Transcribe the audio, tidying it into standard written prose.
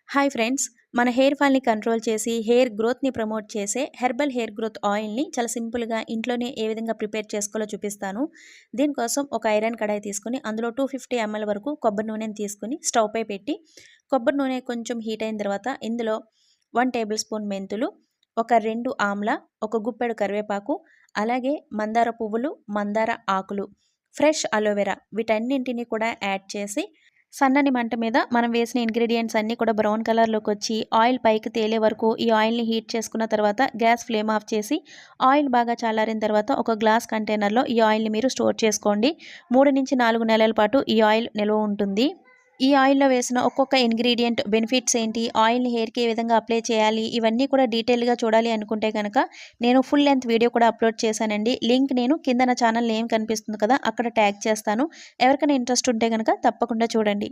Hi friends, మన hair ఫాల్ని control చేసి hair గ్రోత్ని promote చేసే హెర్బల్ హెయిర్ గ్రోత్ ఆయిల్ని చాలా సింపుల్గా ఇంట్లోనే ఏ విధంగా ప్రిపేర్ చేసుకోవాలో చూపిస్తాను. దీనికోసం ఒక ఐరన్ కడాయి తీసుకుని అందులో 250 ml వరకు కొబ్బరి నూనెని తీసుకుని స్టవ్ పై పెట్టి కొబ్బరి నూనె కొంచెం హీట్ అయిన తర్వాత ఇందులో 1 టేబుల్ స్పూన్ మెంతులు, ఒక 2 ఆమ్ల, ఒక గుప్పెడు కరివేపాకు, అలాగే మందార పువ్వులు, మందార ఆకులు, ఫ్రెష్ అలోవెరా వీటన్నింటినీ కూడా యాడ్ చేసి సన్నని మంట మీద మనం వేసిన ఇంగ్రీడియంట్స్ అన్నీ కూడా బ్రౌన్ కలర్లోకి వచ్చి ఆయిల్ పైకి తేలే వరకు ఈ ఆయిల్ని హీట్ చేసుకున్న తర్వాత గ్యాస్ ఫ్లేమ్ ఆఫ్ చేసి ఆయిల్ బాగా చల్లారిన తర్వాత ఒక గ్లాస్ కంటైనర్లో ఈ ఆయిల్ని మీరు స్టోర్ చేసుకోండి. 3 నుంచి 4 నెలల పాటు ఈ ఆయిల్ నిల్వ ఉంటుంది. ఈ ఆయిల్‌లో వేసిన ఒక్కొక్క ఇంగ్రీడియెంట్ బెనిఫిట్స్ ఏంటి, ఆయిల్‌ని హెయిర్‌కి ఏ విధంగా అప్లై చేయాలి, ఇవన్నీ కూడా డీటెయిల్‌గా చూడాలి అనుకుంటే గనక నేను ఫుల్ లెంత్ వీడియో కూడా అప్లోడ్ చేశానండి. లింక్ నేను కింద నా ఛానల్ నేమ్ కనిపిస్తుంది కదా, అక్కడ ట్యాగ్ చేస్తాను. ఎవరికైనా ఇంట్రెస్ట్ ఉంటే గనక తప్పకుండా చూడండి.